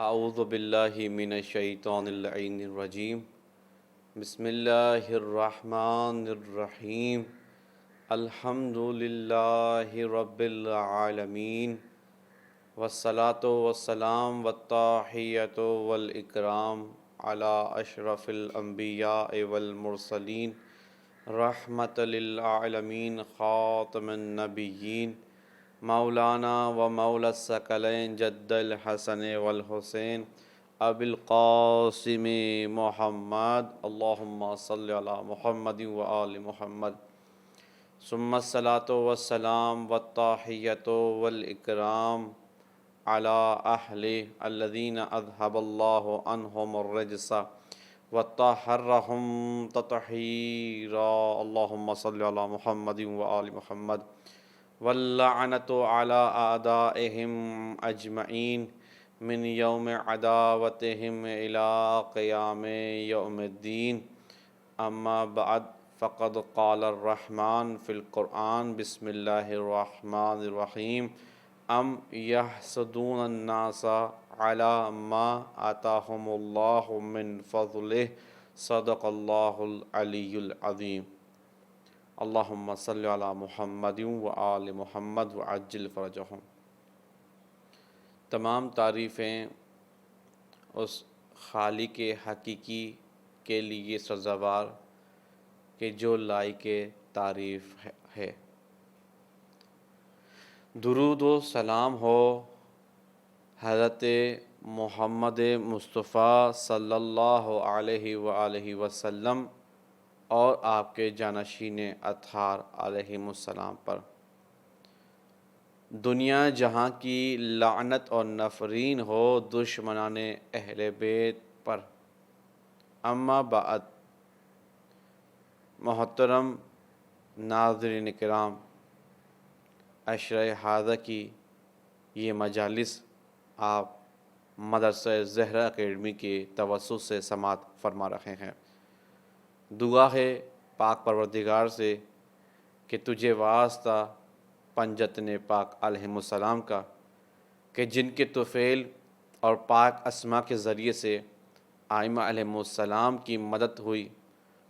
اعوذ باللہ من الشیطان اللعین الرجیم بسم اللہ الرحمن الرحیم الحمد للہ رب العالمین والصلاة والسلام والتحیۃ والاکرام علی اشرف الانبیاء والمرسلین رحمۃ للعالمین خاتم النبیین مولانا و مولا الثقلین جد الحسن والحسین ابی القاسم محمد اللہم صلی علی محمد و آل محمد ثم الصلاة والسلام والتحیۃ والاکرام علی اہل الذین اذهب اللہ عنہم الرجس وطہرہم تطہیرا اللہم صلی علی محمد و آل محمد واللعنۃ علی اعدائہم اجمعین من یوم عداوتہم الی قیام یوم الدین اما بعد فقد قال الرحمن فی القرآن بسم اللہ الرحمن الرحیم ام یحسدون الناس علی ما آتاہم اللہ من فضلہ صدق اللہ العلی العظیم اللہم صلی علی محمد و آل محمد وعجل فرجہم۔ تمام تعریفیں اس خالق حقیقی کے لیے سزاوار کہ جو لائق تعریف ہے۔ درود و سلام ہو حضرت محمد مصطفیٰ صلی اللہ علیہ وآلہ وسلم اور آپ کے جانشین اطہار علیہ السلام پر۔ دنیا جہاں کی لعنت اور نفرین ہو دشمنان اہل بیت پر۔ اما بعد، محترم ناظرین کرام، عشرہ ہادہ کی یہ مجالس آپ مدرسہ زہرا اکیڈمی کے توسط سے سماعت فرما رہے ہیں۔ دعا ہے پاک پروردگار سے کہ تجھے واسطہ پنجتن پاک علیہ السلام کا کہ جن کے طفیل اور پاک اسما کے ذریعے سے آئمہ علیہ السلام کی مدد ہوئی،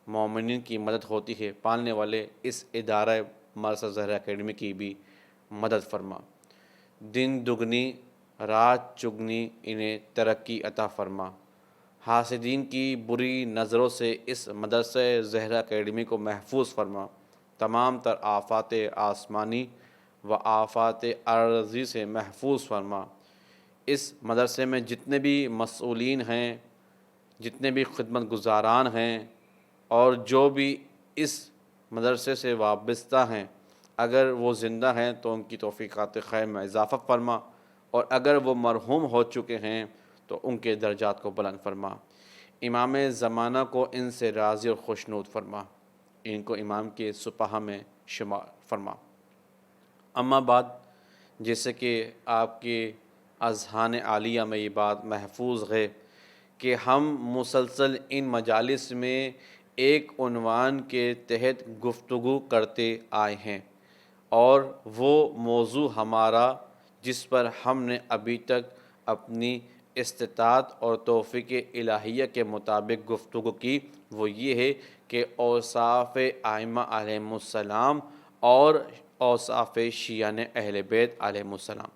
مومنین کی مدد ہوتی ہے، پالنے والے اس ادارہ مدرسہ زہرا اکیڈمی کی بھی مدد فرما، دن دگنی رات چگنی انہیں ترقی عطا فرما، حاسدین کی بری نظروں سے اس مدرسہ زہرا اکیڈمی کو محفوظ فرما، تمام تر آفات آسمانی و آفات ارضی سے محفوظ فرما۔ اس مدرسے میں جتنے بھی مسئولین ہیں، جتنے بھی خدمت گزاران ہیں اور جو بھی اس مدرسے سے وابستہ ہیں، اگر وہ زندہ ہیں تو ان کی توفیقات خیر میں اضافہ فرما، اور اگر وہ مرحوم ہو چکے ہیں تو ان کے درجات کو بلند فرما۔ امام زمانہ کو ان سے راضی اور خوشنود فرما، ان کو امام کے سپاہ میں شمار فرما۔ اما بعد، جیسے کہ آپ کے اذہان عالیہ میں یہ بات محفوظ ہے کہ ہم مسلسل ان مجالس میں ایک عنوان کے تحت گفتگو کرتے آئے ہیں، اور وہ موضوع ہمارا جس پر ہم نے ابھی تک اپنی استطاعت اور توفیق الہیہ کے مطابق گفتگو کی، وہ یہ ہے کہ اوصاف ائمہ علیہ السلام اور اوصاف شیعان اہل بیت علیہ السلام،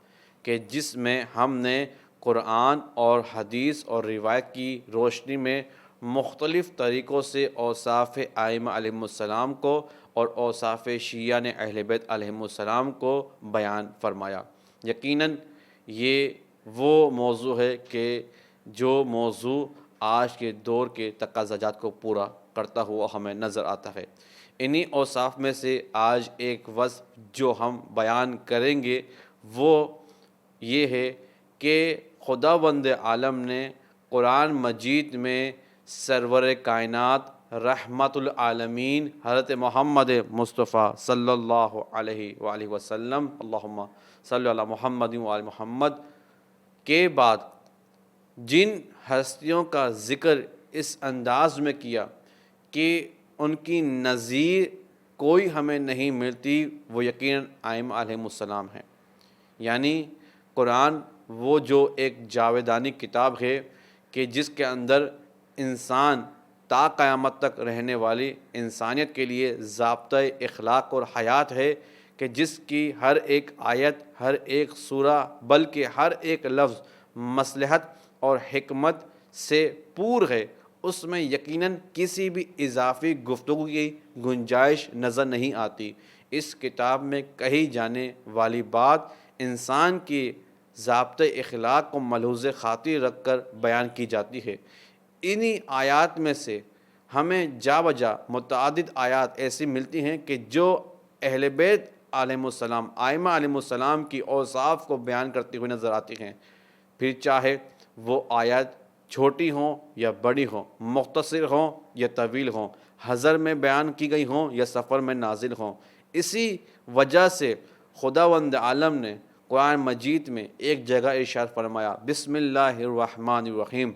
کہ جس میں ہم نے قرآن اور حدیث اور روایت کی روشنی میں مختلف طریقوں سے اوصاف ائمہ علیہ السلام کو اور اوصاف شیعان اہل بیت علیہ السلام کو بیان فرمایا۔ یقیناً یہ وہ موضوع ہے کہ جو موضوع آج کے دور کے تقاضات کو پورا کرتا ہوا ہمیں نظر آتا ہے۔ انہی اوصاف میں سے آج ایک وصف جو ہم بیان کریں گے وہ یہ ہے کہ خداوند عالم نے قرآن مجید میں سرور کائنات رحمت العالمین حضرت محمد مصطفیٰ صلی اللہ علیہ وآلہ وسلم، اللہم صلی علی محمد و آل محمد کے بعد جن ہستیوں کا ذکر اس انداز میں کیا کہ ان کی نظیر کوئی ہمیں نہیں ملتی، وہ یقیناً ائمہ علیہ السلام ہیں۔ یعنی قرآن وہ جو ایک جاویدانی کتاب ہے کہ جس کے اندر انسان تا قیامت تک رہنے والی انسانیت کے لیے ضابطۂ اخلاق اور حیات ہے، کہ جس کی ہر ایک آیت، ہر ایک سورہ، بلکہ ہر ایک لفظ مصلحت اور حکمت سے پور ہے، اس میں یقیناً کسی بھی اضافی گفتگو کی گنجائش نظر نہیں آتی۔ اس کتاب میں کہی جانے والی بات انسان کی ضابطۂ اخلاق کو ملحوظ خاطر رکھ کر بیان کی جاتی ہے۔ انہی آیات میں سے ہمیں جا بجا متعدد آیات ایسی ملتی ہیں کہ جو اہل بیت علیہم السلام، ائمہ علیہم السلام کی اوصاف کو بیان کرتی ہوئی نظر آتی ہیں، پھر چاہے وہ آیات چھوٹی ہوں یا بڑی ہوں، مختصر ہوں یا طویل ہوں، حضر میں بیان کی گئی ہوں یا سفر میں نازل ہوں۔ اسی وجہ سے خداوند عالم نے قرآن مجید میں ایک جگہ ارشاد فرمایا، بسم اللہ الرحمن الرحیم،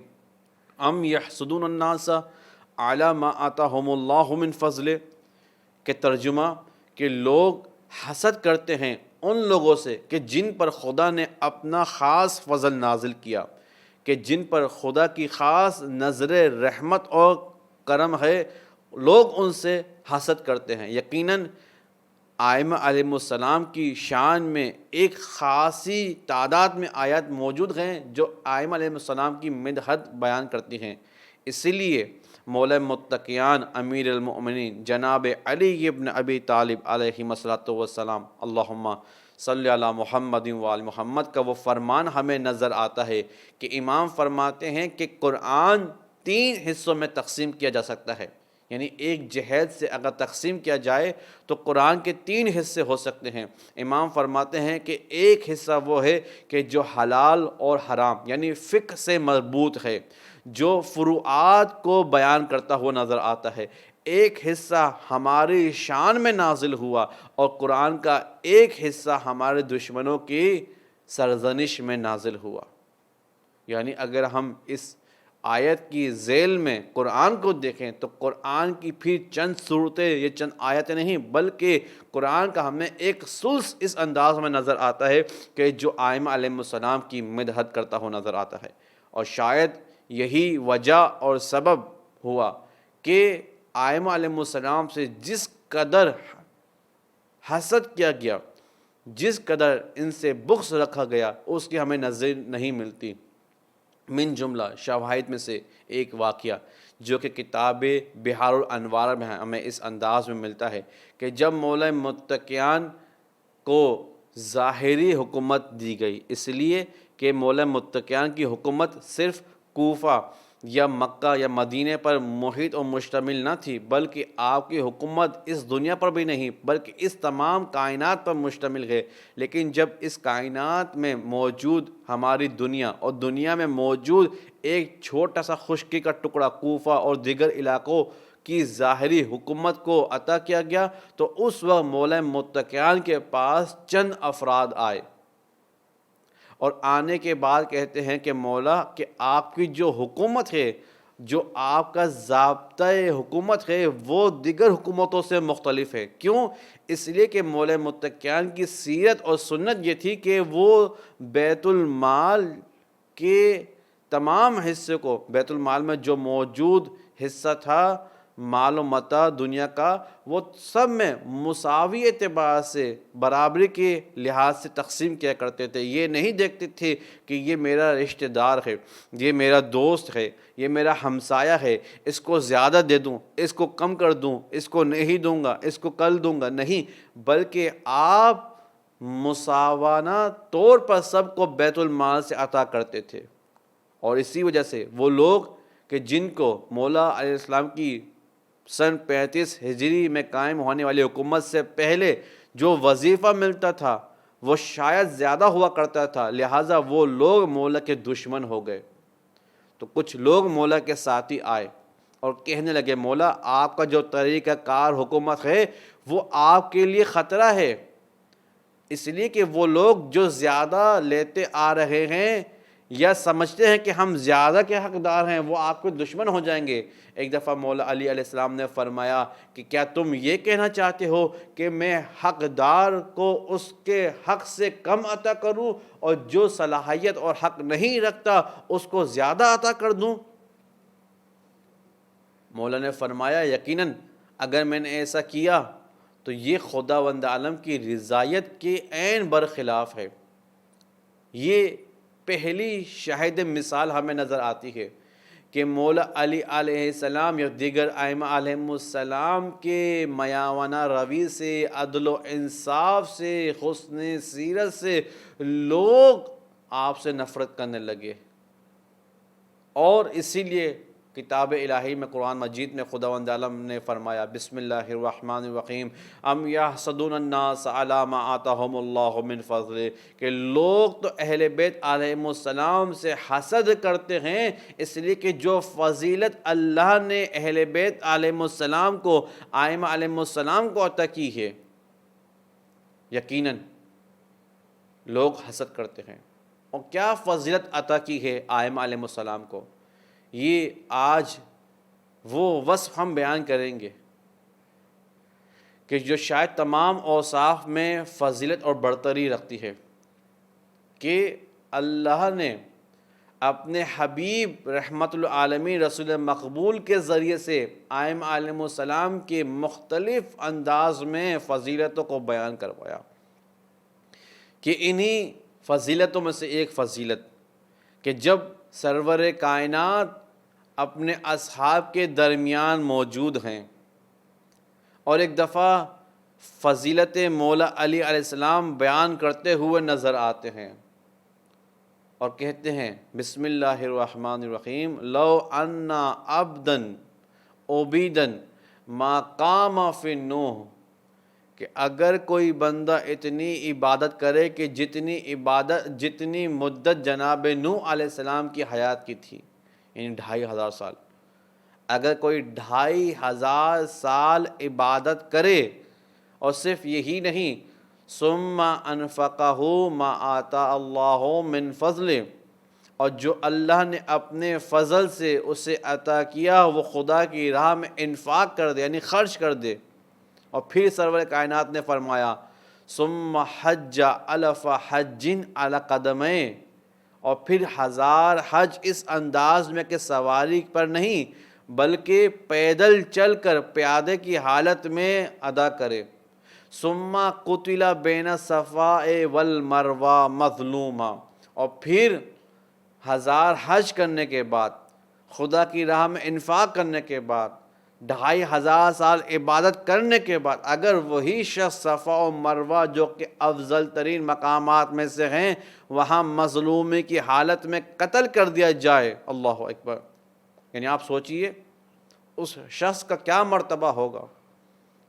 ام یحسدون الناس علی ما آتاہم اللہ من فضلہ، کہ ترجمہ کہ لوگ حسد کرتے ہیں ان لوگوں سے کہ جن پر خدا نے اپنا خاص فضل نازل کیا، کہ جن پر خدا کی خاص نظر رحمت اور کرم ہے، لوگ ان سے حسد کرتے ہیں۔ یقیناً ائمہ علیہم السلام کی شان میں ایک خاصی تعداد میں آیات موجود ہیں جو ائمہ علیہم السلام کی مدحت بیان کرتی ہیں۔ اسی لیے مولا متقیان امیر المؤمنین جناب علی ابن ابی طالب علیہ السلام، اللہم صلی علی محمد وآل محمد کا وہ فرمان ہمیں نظر آتا ہے کہ امام فرماتے ہیں کہ قرآن 3 حصوں میں تقسیم کیا جا سکتا ہے، یعنی ایک جہد سے اگر تقسیم کیا جائے تو قرآن کے 3 حصے ہو سکتے ہیں۔ امام فرماتے ہیں کہ ایک حصہ وہ ہے کہ جو حلال اور حرام یعنی فقہ سے مربوط ہے، جو فروعات کو بیان کرتا ہوا نظر آتا ہے۔ ایک حصہ ہماری شان میں نازل ہوا اور قرآن کا ایک حصہ ہمارے دشمنوں کی سرزنش میں نازل ہوا۔ یعنی اگر ہم اس آیت کی ذیل میں قرآن کو دیکھیں تو قرآن کی پھر چند صورتیں، یہ چند آیتیں نہیں بلکہ قرآن کا ہمیں ایک ثلث اس انداز میں نظر آتا ہے کہ جو ائمہ علیہم السلام کی مدحت کرتا ہوا نظر آتا ہے۔ اور شاید یہی وجہ اور سبب ہوا کہ ائمہ علیہم السلام سے جس قدر حسد کیا گیا، جس قدر ان سے بغض رکھا گیا، اس کی ہمیں نظر نہیں ملتی۔ من جملہ شواہد میں سے ایک واقعہ جو کہ کتاب بحار الانوار میں ہمیں اس انداز میں ملتا ہے کہ جب مولا متقیان کو ظاہری حکومت دی گئی، اس لیے کہ مولا متقیان کی حکومت صرف کوفہ یا مکہ یا مدینہ پر محیط اور مشتمل نہ تھی، بلکہ آپ کی حکومت اس دنیا پر بھی نہیں بلکہ اس تمام کائنات پر مشتمل ہے۔ لیکن جب اس کائنات میں موجود ہماری دنیا اور دنیا میں موجود ایک چھوٹا سا خشکی کا ٹکڑا کوفہ اور دیگر علاقوں کی ظاہری حکومت کو عطا کیا گیا تو اس وقت مولا متقیان کے پاس چند افراد آئے اور آنے کے بعد کہتے ہیں کہ مولا کہ آپ کی جو حکومت ہے، جو آپ کا ضابطۂ حکومت ہے وہ دیگر حکومتوں سے مختلف ہے۔ کیوں؟ اس لیے کہ مولا متقیان کی سیرت اور سنت یہ تھی کہ وہ بیت المال کے تمام حصے کو، بیت المال میں جو موجود حصہ تھا مال و متاع دنیا کا، وہ سب میں مساوی اعتبار سے برابری کے لحاظ سے تقسیم کیا کرتے تھے۔ یہ نہیں دیکھتے تھے کہ یہ میرا رشتہ دار ہے، یہ میرا دوست ہے، یہ میرا ہمسایہ ہے، اس کو زیادہ دے دوں، اس کو کم کر دوں، اس کو نہیں دوں گا، اس کو کل دوں گا، نہیں، بلکہ آپ مساوانہ طور پر سب کو بیت المال سے عطا کرتے تھے۔ اور اسی وجہ سے وہ لوگ کہ جن کو مولا علیہ السلام کی سن 35 ہجری میں قائم ہونے والی حکومت سے پہلے جو وظیفہ ملتا تھا وہ شاید زیادہ ہوا کرتا تھا، لہٰذا وہ لوگ مولا کے دشمن ہو گئے۔ تو کچھ لوگ مولا کے ساتھی آئے اور کہنے لگے مولا آپ کا جو طریقہ کار حکومت ہے وہ آپ کے لیے خطرہ ہے، اس لیے کہ وہ لوگ جو زیادہ لیتے آ رہے ہیں یا سمجھتے ہیں کہ ہم زیادہ کے حقدار ہیں، وہ آپ کے دشمن ہو جائیں گے۔ ایک دفعہ مولا علی علیہ السلام نے فرمایا کہ کیا تم یہ کہنا چاہتے ہو کہ میں حقدار کو اس کے حق سے کم عطا کروں اور جو صلاحیت اور حق نہیں رکھتا اس کو زیادہ عطا کر دوں؟ مولا نے فرمایا یقیناً اگر میں نے ایسا کیا تو یہ خداوند عالم کی رضایت کے عین برخلاف ہے۔ یہ پہلی شاہد مثال ہمیں نظر آتی ہے کہ مولا علی علیہ السلام یا دیگر ائمہ علیہم السلام کے میاونہ روی سے، عدل و انصاف سے، حسن سیرت سے لوگ آپ سے نفرت کرنے لگے، اور اسی لیے کتاب الہی میں قرآن مجید میں خداوند عالم نے فرمایا بسم اللہ الرحمن الرحیم ام یحسدون الناس علی ما آتاہم اللہ من فضل، کہ لوگ تو اہل بیت علیہم السلام سے حسد کرتے ہیں اس لیے کہ جو فضیلت اللہ نے اہل بیت علیہم السلام کو، ائمہ علیہم السلام کو عطا کی ہے، یقیناً لوگ حسد کرتے ہیں۔ اور کیا فضیلت عطا کی ہے ائمہ علیہم السلام کو، یہ آج وہ وصف ہم بیان کریں گے کہ جو شاید تمام اوصاف میں فضیلت اور برتری رکھتی ہے، کہ اللہ نے اپنے حبیب رحمت العالمین رسول مقبول کے ذریعے سے ائمہ علیہم السلام کے مختلف انداز میں فضیلتوں کو بیان کروایا، کہ انہی فضیلتوں میں سے ایک فضیلت کہ جب سرور کائنات اپنے اصحاب کے درمیان موجود ہیں اور ایک دفعہ فضیلت مولا علی علیہ السلام بیان کرتے ہوئے نظر آتے ہیں اور کہتے ہیں بسم اللہ الرحمن الرحیم لو انا عبدا عبیدا ما قام فی النوح، کہ اگر کوئی بندہ اتنی عبادت کرے کہ جتنی مدت جناب نوح علیہ السلام کی حیات کی تھی، یعنی 2500 سال، اگر کوئی 2500 سال عبادت کرے اور صرف یہی نہیں ثم انفقہ ما آتا اللہ من فضل، اور جو اللہ نے اپنے فضل سے اسے عطا کیا وہ خدا کی راہ میں انفاق کر دے، یعنی خرچ کر دے، اور پھر سرور کائنات نے فرمایا ثم حج الف حج علی قدمین، اور پھر 1000 حج اس انداز میں کہ سواری پر نہیں بلکہ پیدل چل کر پیادے کی حالت میں ادا کرے، ثم قتل بین الصفا والمروہ مظلوما، اور پھر 1000 حج کرنے کے بعد، خدا کی راہ میں انفاق کرنے کے بعد، 2500 سال عبادت کرنے کے بعد اگر وہی شخص صفا و مروہ جو کہ افضل ترین مقامات میں سے ہیں وہاں مظلومی کی حالت میں قتل کر دیا جائے، اللہ اکبر، یعنی آپ سوچئے اس شخص کا کیا مرتبہ ہوگا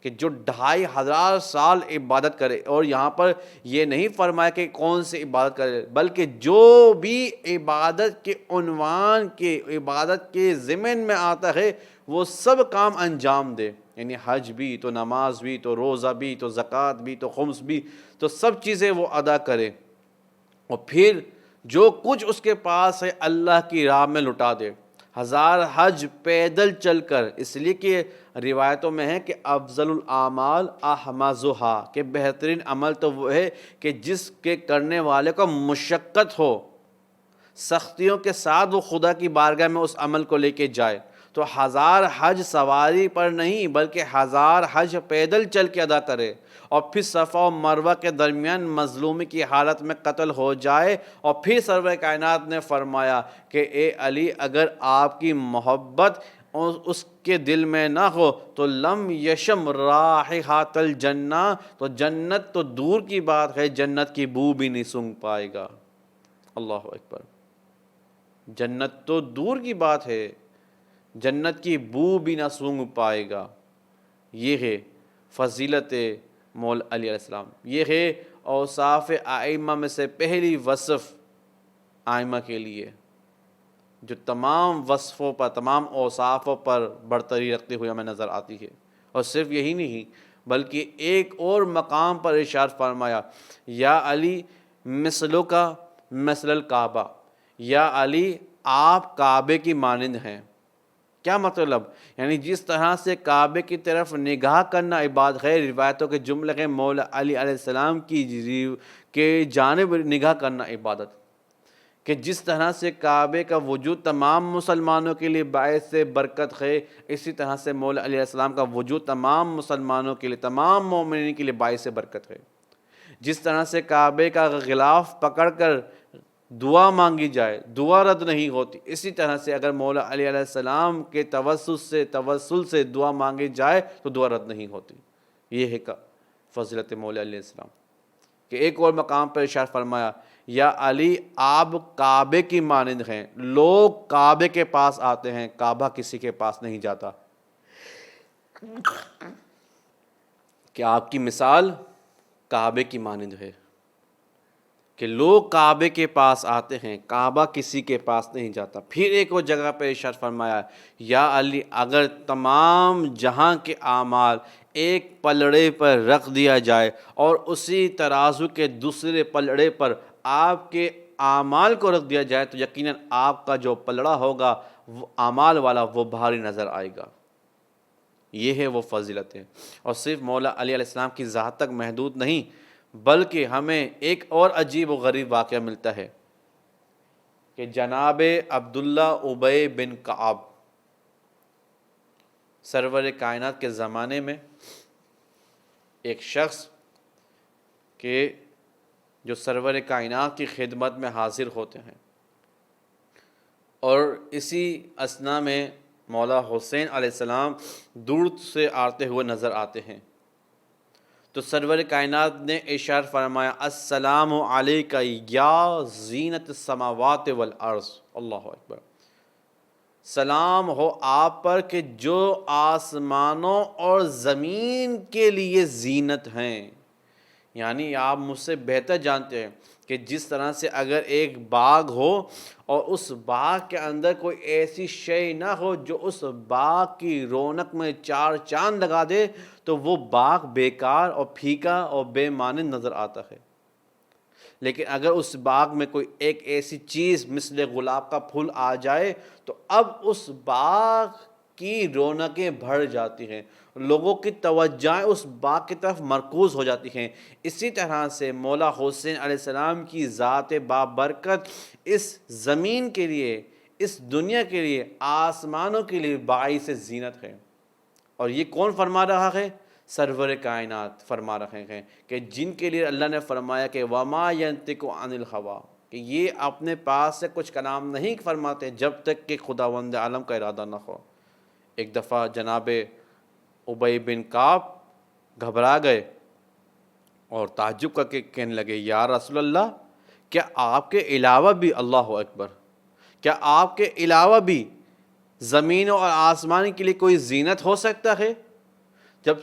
کہ جو 2500 سال عبادت کرے، اور یہاں پر یہ نہیں فرمایا کہ کون سی عبادت کرے بلکہ جو بھی عبادت کے عنوان کے، عبادت کے ضمن میں آتا ہے وہ سب کام انجام دے، یعنی حج بھی تو نماز بھی تو روزہ بھی تو زکوٰۃ بھی تو خمس بھی، تو سب چیزیں وہ ادا کرے، اور پھر جو کچھ اس کے پاس ہے اللہ کی راہ میں لٹا دے۔ 1000 حج پیدل چل کر، اس لیے کہ روایتوں میں ہے کہ افضل الاعمال احمزھا، کہ بہترین عمل تو وہ ہے کہ جس کے کرنے والے کو مشقت ہو، سختیوں کے ساتھ وہ خدا کی بارگاہ میں اس عمل کو لے کے جائے، تو 1000 حج سواری پر نہیں بلکہ 1000 حج پیدل چل کے ادا کرے، اور پھر صفا و مروہ کے درمیان مظلومی کی حالت میں قتل ہو جائے، اور پھر سرور کائنات نے فرمایا کہ اے علی اگر آپ کی محبت اس کے دل میں نہ ہو تو لم یشم رائحۃ الجنہ، تو جنت تو دور کی بات ہے جنت کی بو بھی نہیں سونگھ پائے گا، اللہ اکبر، جنت تو دور کی بات ہے جنت کی بو بھی نہ سونگھ پائے گا۔ یہ ہے فضیلت مولا علی علیہ السلام، یہ ہے اوصاف ائمہ میں سے پہلی وصف ائمہ کے لیے جو تمام وصفوں پر، تمام اوصافوں پر برتری رکھتے ہوئے ہمیں نظر آتی ہے۔ اور صرف یہی نہیں بلکہ ایک اور مقام پر ارشاد فرمایا یا علی مثلو کا مثل الکعبہ، یا علی آپ کعبے کی مانند ہیں۔ کیا مطلب؟ یعنی جس طرح سے کعبے کی طرف نگاہ کرنا عبادت ہے، روایتوں کے جملے ہیں مولا علی علیہ السلام کی جانب نگاہ کرنا عبادت، کہ جس طرح سے کعبے کا وجود تمام مسلمانوں کے لیے باعث برکت ہے، اسی طرح سے مولا علیہ السلام کا وجود تمام مسلمانوں کے لیے، تمام مومنین کے لیے باعث برکت ہے۔ جس طرح سے کعبے کا غلاف پکڑ کر دعا مانگی جائے، دعا رد نہیں ہوتی، اسی طرح سے اگر مولا علی علیہ السلام کے توسل سے دعا مانگی جائے تو دعا رد نہیں ہوتی۔ یہ ہے فضیلت مولا علیہ السلام۔ کہ ایک اور مقام پر ارشاد فرمایا، یا علی آپ کعبے کی مانند ہیں، لوگ کعبے کے پاس آتے ہیں، کعبہ کسی کے پاس نہیں جاتا۔ کہ آپ کی مثال کعبے کی مانند ہے، کہ لوگ کعبے کے پاس آتے ہیں، کعبہ کسی کے پاس نہیں جاتا۔ پھر ایک اور جگہ پہ ارشاد فرمایا، یا علی اگر تمام جہاں کے اعمال ایک پلڑے پر رکھ دیا جائے اور اسی ترازو کے دوسرے پلڑے پر آپ کے اعمال کو رکھ دیا جائے تو یقیناً آپ کا جو پلڑا ہوگا وہ اعمال والا وہ بھاری نظر آئے گا۔ یہ ہے وہ فضیلت ہے، اور صرف مولا علی علیہ السلام کی ذات تک محدود نہیں، بلکہ ہمیں ایک اور عجیب و غریب واقعہ ملتا ہے کہ جناب عبداللہ ابی بن کعب سرور کائنات کے زمانے میں ایک شخص کہ جو سرور کائنات کی خدمت میں حاضر ہوتے ہیں، اور اسی اثنا میں مولا حسین علیہ السلام دور سے آتے ہوئے نظر آتے ہیں، تو سرور کائنات نے ارشاد فرمایا، السلام علیکہ یا زینت السماوات والارض، اللہ اکبر، سلام ہو آپ پر کہ جو آسمانوں اور زمین کے لیے زینت ہیں۔ یعنی آپ مجھ سے بہتر جانتے ہیں کہ جس طرح سے اگر ایک باغ ہو اور اس باغ کے اندر کوئی ایسی شے نہ ہو جو اس باغ کی رونق میں چار چاند لگا دے تو وہ باغ بیکار اور پھیکا اور بے معنی نظر آتا ہے، لیکن اگر اس باغ میں کوئی ایک ایسی چیز مثل گلاب کا پھول آ جائے تو اب اس باغ کی رونقیں بڑھ جاتی ہیں، لوگوں کی توجہ اس باغ کی طرف مرکوز ہو جاتی ہیں۔ اسی طرح سے مولا حسین علیہ السلام کی ذات بابرکت اس زمین کے لیے، اس دنیا کے لیے، آسمانوں کے لیے باعث زینت ہے۔ اور یہ کون فرما رہا ہے؟ سرور کائنات فرما رہے ہیں کہ جن کے لیے اللہ نے فرمایا کہ وما ینطق عن الہویٰ، کہ یہ اپنے پاس سے کچھ کلام نہیں فرماتے جب تک کہ خداوند عالم کا ارادہ نہ ہو۔ ایک دفعہ جناب ابی بن کعب گھبرا گئے اور تعجب کر کے کہنے لگے، یا رسول اللہ، کیا آپ کے علاوہ بھی، اللہ اکبر، کیا آپ کے علاوہ بھی زمین اور آسمان کے لیے کوئی زینت ہو سکتا ہے؟ جب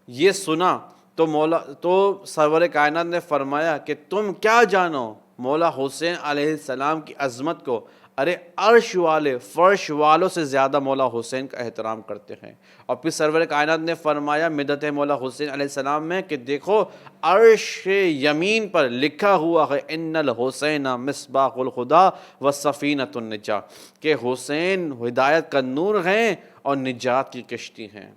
یہ سنا تو سرور کائنات نے فرمایا کہ تم کیا جانو مولا حسین علیہ السلام کی عظمت کو، ارے عرش والے فرش والوں سے زیادہ مولا حسین کا احترام کرتے ہیں۔ اور پھر سرور کائنات نے فرمایا مدت مولا حسین علیہ السلام میں کہ دیکھو عرش یمین پر لکھا ہوا ہے، ان الحسین مصباح الہدیٰ وسفینۃ النجاہ، کہ حسین ہدایت کا نور ہیں اور نجات کی کشتی ہیں۔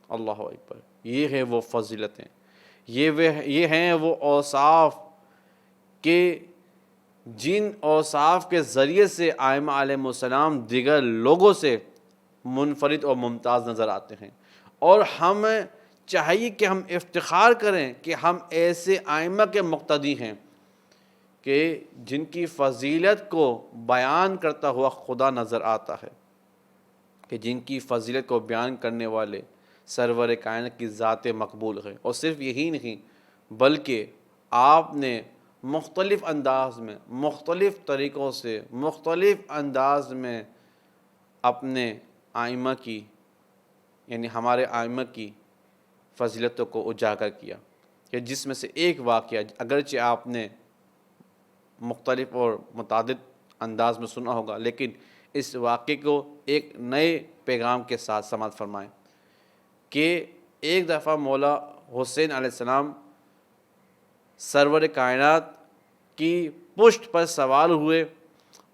اللہ اکبر، یہ ہے وہ فضیلتیں، یہ ہیں وہ اوصاف کہ جن اوصاف کے ذریعے سے ائمہ علیہ السلام دیگر لوگوں سے منفرد اور ممتاز نظر آتے ہیں، اور ہمیں چاہیے کہ ہم افتخار کریں کہ ہم ایسے ائمہ کے مقتدی ہیں کہ جن کی فضیلت کو بیان کرتا ہوا خدا نظر آتا ہے، کہ جن کی فضیلت کو بیان کرنے والے سرور کائنات کی ذات مقبول ہے۔ اور صرف یہی نہیں بلکہ آپ نے مختلف انداز میں، مختلف طریقوں سے، مختلف انداز میں اپنے ائمہ کی، یعنی ہمارے ائمہ کی فضیلتوں کو اجاگر کیا، کہ جس میں سے ایک واقعہ اگرچہ آپ نے مختلف اور متعدد انداز میں سنا ہوگا، لیکن اس واقعے کو ایک نئے پیغام کے ساتھ سماعت فرمائیں کہ ایک دفعہ مولا حسین علیہ السلام سرور کائنات کی پشت پر سوار ہوئے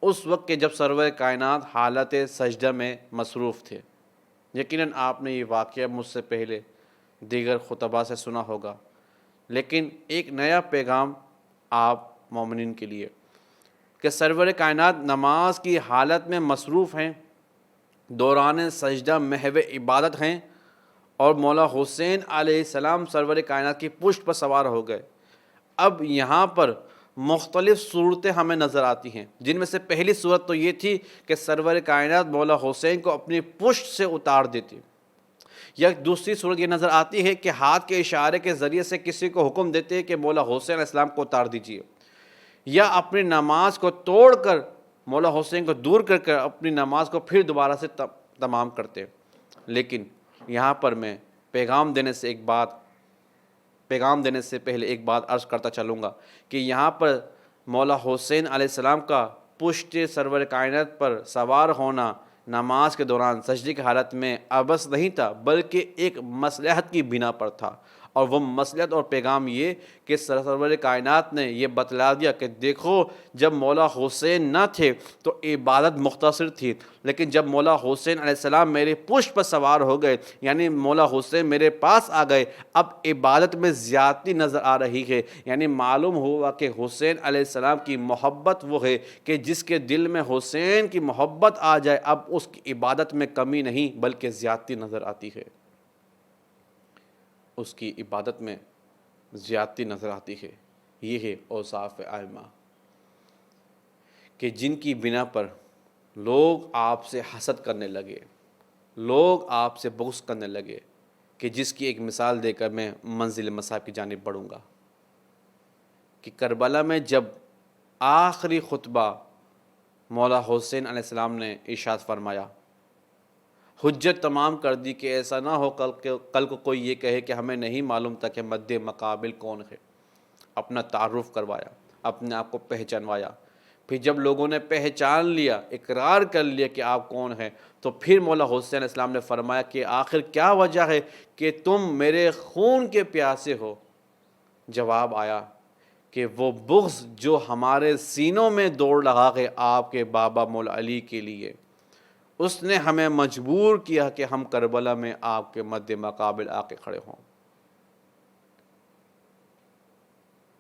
اس وقت کہ جب سرور کائنات حالت سجدہ میں مصروف تھے۔ یقیناً آپ نے یہ واقعہ مجھ سے پہلے دیگر خطبہ سے سنا ہوگا، لیکن ایک نیا پیغام آپ مومنین کے لیے کہ سرور کائنات نماز کی حالت میں مصروف ہیں، دوران سجدہ محو عبادت ہیں، اور مولا حسین علیہ السلام سرور کائنات کی پشت پر سوار ہو گئے۔ اب یہاں پر مختلف صورتیں ہمیں نظر آتی ہیں، جن میں سے پہلی صورت تو یہ تھی کہ سرور کائنات مولا حسین کو اپنی پشت سے اتار دیتے، یا دوسری صورت یہ نظر آتی ہے کہ ہاتھ کے اشارے کے ذریعے سے کسی کو حکم دیتے کہ مولا حسین علیہ السلام کو اتار دیجیے، یا اپنی نماز کو توڑ کر مولا حسین کو دور کر کر اپنی نماز کو پھر دوبارہ سے تمام کرتے۔ لیکن یہاں پر میں پیغام دینے سے پہلے ایک بات عرض کرتا چلوں گا کہ یہاں پر مولا حسین علیہ السلام کا پشت سرور کائنات پر سوار ہونا نماز کے دوران سجدے کی حالت میں عبث نہیں تھا، بلکہ ایک مصلحت کی بنا پر تھا، اور وہ مصلحت اور پیغام یہ کہ سرور کائنات نے یہ بتلا دیا کہ دیکھو، جب مولا حسین نہ تھے تو عبادت مختصر تھی، لیکن جب مولا حسین علیہ السلام میرے پشت پر سوار ہو گئے، یعنی مولا حسین میرے پاس آ گئے، اب عبادت میں زیادتی نظر آ رہی ہے۔ یعنی معلوم ہوا کہ حسین علیہ السلام کی محبت وہ ہے کہ جس کے دل میں حسین کی محبت آ جائے، اب اس کی عبادت میں کمی نہیں بلکہ زیادتی نظر آتی ہے، اس کی عبادت میں زیادتی نظر آتی ہے۔ یہ ہے اوصاف ائمہ کہ جن کی بنا پر لوگ آپ سے حسد کرنے لگے، لوگ آپ سے بغض کرنے لگے، کہ جس کی ایک مثال دے کر میں منزل مصاب کی جانب بڑھوں گا کہ کربلا میں جب آخری خطبہ مولا حسین علیہ السلام نے ارشاد فرمایا، حجت تمام کر دی کہ ایسا نہ ہو کل کو کوئی یہ کہے کہ ہمیں نہیں معلوم تھا کہ مد مقابل کون ہے۔ اپنا تعارف کروایا، اپنے آپ کو پہچانوایا، پھر جب لوگوں نے پہچان لیا، اقرار کر لیا کہ آپ کون ہیں، تو پھر مولا حسین علیہ السلام نے فرمایا کہ آخر کیا وجہ ہے کہ تم میرے خون کے پیاسے ہو؟ جواب آیا کہ وہ بغض جو ہمارے سینوں میں دوڑ رہا ہے آپ کے بابا مولا علی کے لیے، اس نے ہمیں مجبور کیا کہ ہم کربلا میں آپ کے مد مقابل آ کے کھڑے ہوں۔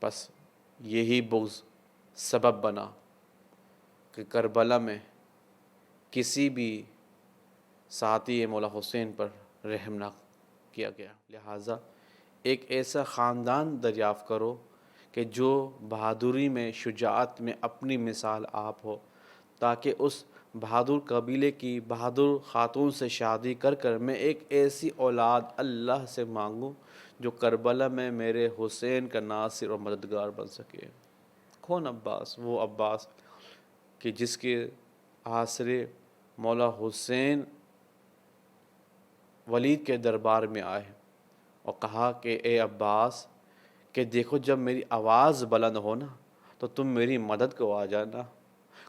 بس یہی بغض سبب بنا کہ کربلا میں کسی بھی ساتھی مولا حسین پر رحم نہ کیا گیا۔ لہٰذا ایک ایسا خاندان دریافت کرو کہ جو بہادری میں، شجاعت میں اپنی مثال آپ ہو، تاکہ اس بہادر قبیلے کی بہادر خاتون سے شادی کر کر میں ایک ایسی اولاد اللہ سے مانگوں جو کربلا میں میرے حسین کا ناصر اور مددگار بن سکے۔ کون عباس؟ وہ عباس کہ جس کے آسرے مولا حسین ولید کے دربار میں آئے اور کہا کہ اے عباس، کہ دیکھو جب میری آواز بلند ہو نا تو تم میری مدد کو آ جانا۔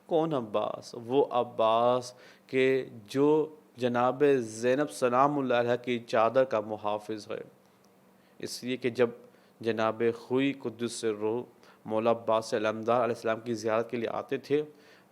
کون عباس؟ وہ عباس کہ جو جناب زینب سلام اللہ علیہ کی چادر کا محافظ ہے۔ اس لیے کہ جب جناب خوئی قدس سے روح مولا عباس علمدار علیہ السلام کی زیارت کے لیے آتے تھے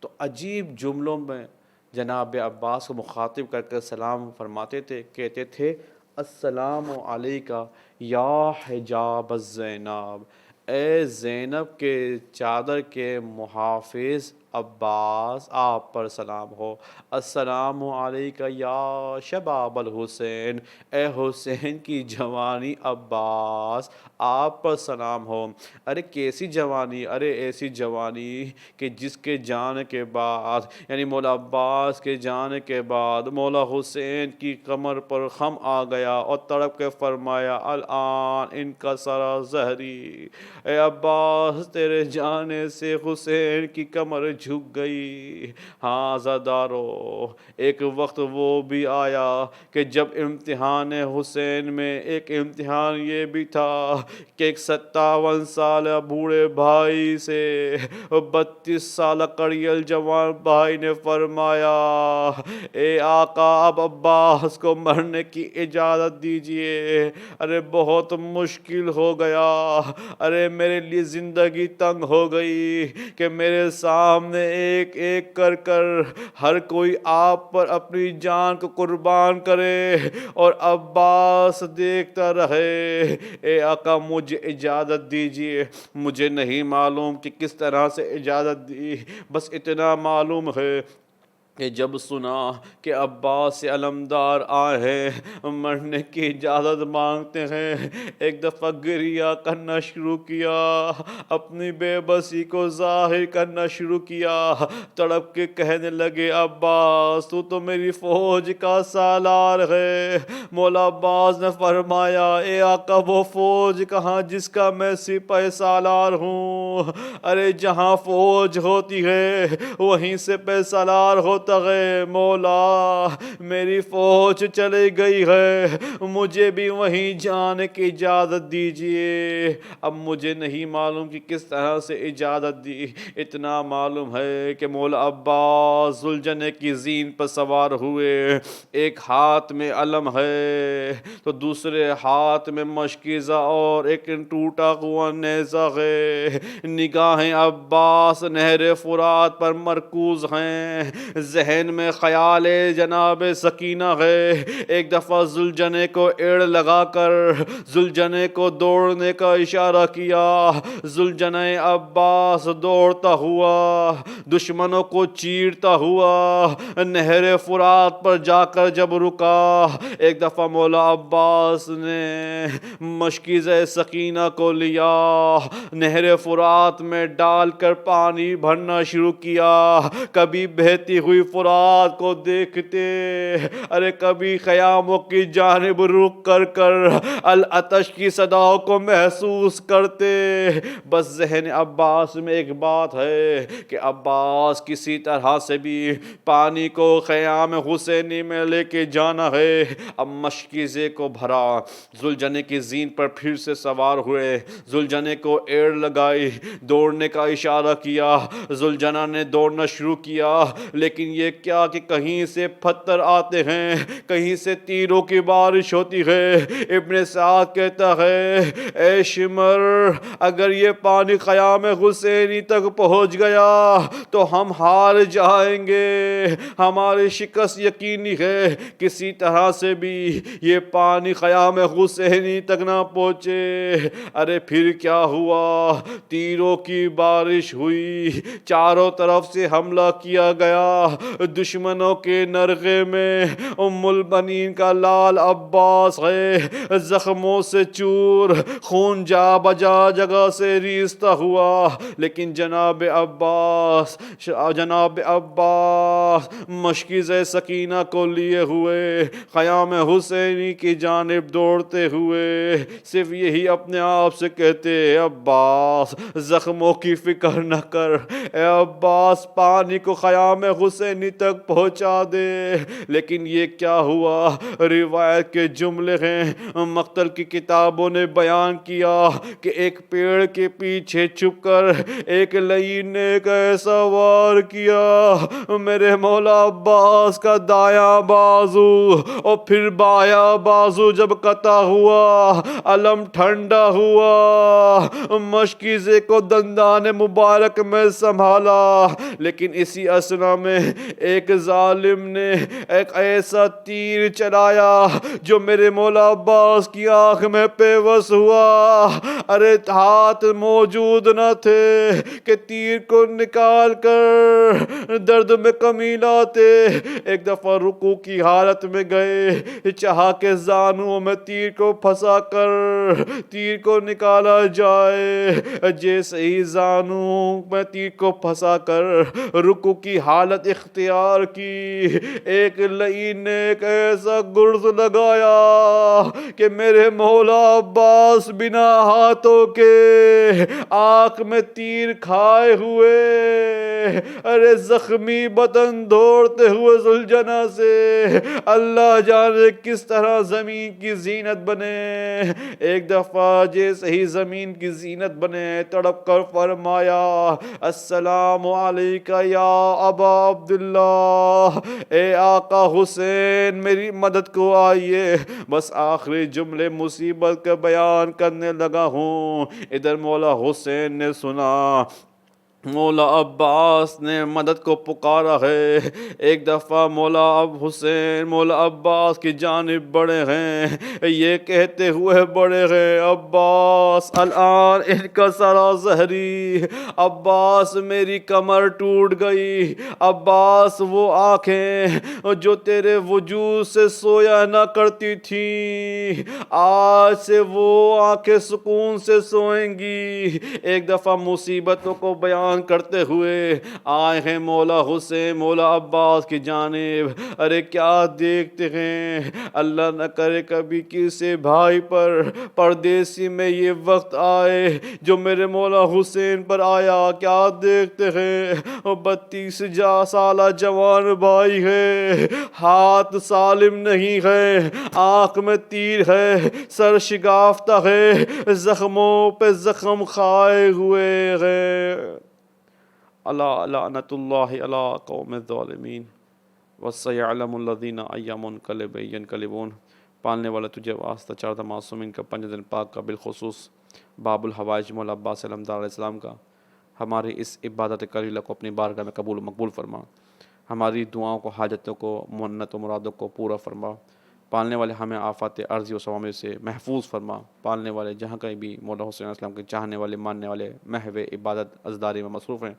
تو عجیب جملوں میں جناب عباس کو مخاطب کر کے سلام فرماتے تھے، کہتے تھے السلام علیکہ یا حجاب الزینب، اے زینب کے چادر کے محافظ عباس، آپ پر سلام ہو۔ السلام علیکہ یا شباب الحسین، اے حسین کی جوانی عباس، آپ پر سلام ہو۔ ارے کیسی جوانی؟ ارے ایسی جوانی کہ جس کے جانے کے بعد، یعنی مولا عباس کے جانے کے بعد مولا حسین کی کمر پر خم آ گیا اور تڑپ کے فرمایا الآن ان کا سرا زہری، اے عباس تیرے جانے سے حسین کی کمر جھک گئی۔ ہاں عزادارو، ایک وقت وہ بھی آیا کہ جب امتحان حسین میں ایک امتحان یہ بھی تھا کہ ایک 57 سالہ بوڑھے بھائی سے 32 سالہ کڑیل جوان بھائی نے فرمایا اے آقا اب عباس کو مرنے کی اجازت دیجئے، ارے بہت مشکل ہو گیا، ارے میرے لیے زندگی تنگ ہو گئی کہ میرے سامنے ایک ایک کر کر ہر کوئی آپ پر اپنی جان کو قربان کرے اور عباس دیکھتا رہے، اے آقا مجھے اجازت دیجئے۔ مجھے نہیں معلوم کہ کس طرح سے اجازت دی، بس اتنا معلوم ہے کہ جب سنا کہ عباس سے علمدار آئے ہیں، مرنے کی اجازت مانگتے ہیں، ایک دفعہ گریہ کرنا شروع کیا، اپنی بے بسی کو ظاہر کرنا شروع کیا، تڑپ کے کہنے لگے عباس تو میری فوج کا سالار ہے۔ مولا عباس نے فرمایا اے آقا وہ فوج کہاں جس کا میں سپہ سالار ہوں، ارے جہاں فوج ہوتی ہے وہیں سپہ سالار ہوتا ہے، مولا میری فوج چلی گئی ہے، مجھے بھی وہیں جانے کی اجازت دیجئے۔ اب مجھے نہیں معلوم کہ کس طرح سے اجازت دی، اتنا معلوم ہے کہ مولا عباس ذوالجنہ کی زین پر سوار ہوئے، ایک ہاتھ میں علم ہے تو دوسرے ہاتھ میں مشکیزہ اور ایک ٹوٹا ہوا نیزہ ہے، نگاہیں عباس نہر فرات پر مرکوز ہیں، ذہن میں خیال جناب سکینہ ہے۔ ایک دفعہ ذوالجنہ کو ایڑ لگا کر ذوالجنہ کو دوڑنے کا اشارہ کیا، ذوالجنہ عباس دوڑتا ہوا دشمنوں کو چیرتا ہوا نہر فرات پر جا کر جب رکا، ایک دفعہ مولا عباس نے مشکیزہ سکینہ کو لیا، نہر فرات میں ڈال کر پانی بھرنا شروع کیا، کبھی بہتی ہوئی فرات کو دیکھتے، ارے کبھی خیاموں کی جانب رخ کر کر العطش کی صداؤں کو محسوس کرتے۔ بس ذہن عباس میں ایک بات ہے کہ عباس کسی طرح سے بھی پانی کو خیام حسینی میں لے کے جانا ہے۔ اب مشکیزے کو بھرا، ذوالجنہ کی زین پر پھر سے سوار ہوئے، ذوالجنہ کو ایڑ لگائی، دوڑنے کا اشارہ کیا، ذوالجنہ نے دوڑنا شروع کیا، لیکن یہ کیا کہ کہیں سے پتھر آتے ہیں، کہیں سے تیروں کی بارش ہوتی ہے۔ ابن سعد کہتا ہے اے شمر اگر یہ پانی خیام حسینی تک پہنچ گیا تو ہم ہار جائیں گے، ہماری شکست یقینی ہے، کسی طرح سے بھی یہ پانی خیام حسینی تک نہ پہنچے۔ ارے پھر کیا ہوا، تیروں کی بارش ہوئی، چاروں طرف سے حملہ کیا گیا، دشمنوں کے نرغے میں ام البنین کا لال عباس ہے، زخموں سے چور، خون جا بجا جگہ سے ریزتا ہوا، لیکن جناب عباس مشکیزہ سکینہ کو لیے ہوئے خیام حسینی کی جانب دوڑتے ہوئے صرف یہی اپنے آپ سے کہتے عباس زخموں کی فکر نہ کر، اے عباس پانی کو خیام حسینی تک پہنچا دے۔ لیکن یہ کیا ہوا، روایت کے جملے ہیں، مقتل کی کتابوں نے بیان کیا کہ ایک پیڑ کے پیچھے چھپ کر ایک لعین نے ایک ایسا وار کیا، میرے مولا عباس کا دایاں بازو اور پھر بایاں بازو جب قطع ہوا، علم ٹھنڈا ہوا، مشکیزے کو دندان مبارک میں سنبھالا، لیکن اسی اسنا میں ایک ظالم نے ایک ایسا تیر چلایا جو میرے مولا عباس کی آنکھ میں پیوست ہوا، ارے ہاتھ موجود نہ تھے کہ تیر کو نکال کر درد میں کمی لاتے۔ ایک دفعہ رکوع کی حالت میں گئے، چاہا کہ زانوں میں تیر کو پھنسا کر تیر کو نکالا جائے، جیسے ہی زانوں میں تیر کو پھنسا کر رکوع کی حالت اختیار کی۔ ایک لعین نے ایک ایسا گرز لگایا کہ میرے مولا عباس بنا ہاتھوں کے آنکھ میں تیر کھائے ہوئے، ارے زخمی بدن دوڑتے ہوئے ذوالجناح سے اللہ جانے کس طرح زمین کی زینت بنے۔ ایک دفعہ جیسے ہی زمین کی زینت بنے تڑپ کر فرمایا السلام علیکہ یا ابا عبداللہ، اے آقا حسین میری مدد کو آئیے۔ بس آخری جملے مصیبت کا بیان کرنے لگا ہوں، ادھر مولا حسین نے سنا مولا عباس نے مدد کو پکارا ہے۔ ایک دفعہ مولا حسین مولا عباس کی جانب بڑھے ہیں، یہ کہتے ہوئے بڑھے ہیں عباس الان ان کا سرا زہری، عباس میری کمر ٹوٹ گئی، عباس وہ آنکھیں جو تیرے وجود سے سویا نہ کرتی تھی آج سے وہ آنکھیں سکون سے سوئیں گی۔ ایک دفعہ مصیبتوں کو بیان کرتے ہوئے آئے ہیں مولا حسین مولا عباس کی جانب۔ ارے کیا دیکھتے ہیں، اللہ نہ کرے کبھی کسی بھائی پر پردیسی میں یہ وقت آئے جو میرے مولا حسین پر آیا۔ کیا دیکھتے ہیں، 32 سالہ جوان بھائی ہے، ہاتھ سالم نہیں ہے، آنکھ میں تیر ہے، سر شگافتہ ہے، زخموں پہ زخم کھائے ہوئے ہیں۔ الا لعنت اللہ علی قوم الظالمین وسیعلم الذین ای منقلب ینقلبون۔ پالنے والا تجھے واسطہ چاردہ معصومین کا 5 دن پاک کا، بالخصوص باب الحوائج مولا عباس علمدار علیہ السلام کا، ہماری اس عبادت کلیلہ کو اپنی بارگاہ میں قبول و مقبول فرما، ہماری دعاؤں کو حاجتوں کو منت و مرادوں کو پورا فرما۔ پالنے والے ہمیں آفات عرضی و سوامر سے محفوظ فرما۔ پالنے والے جہاں کہیں بھی مولا حسین علیہ السلام کے چاہنے والے ماننے والے محو عبادت عزداری میں مصروف ہیں،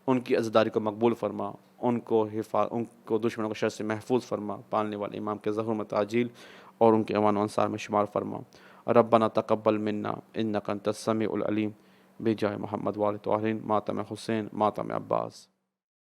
ان کی عزداری کو مقبول فرما، ان کو دشمنوں کے شر سے محفوظ فرما۔ پالنے والے امام کے ظہور میں تعجیل اور ان کے اعوان و انصار میں شمار فرما۔ ربنا تقبل منا انک انت السمیع العلیم بجاہ محمد وآل طاہرین۔ ماتم حسین ماتم عباس۔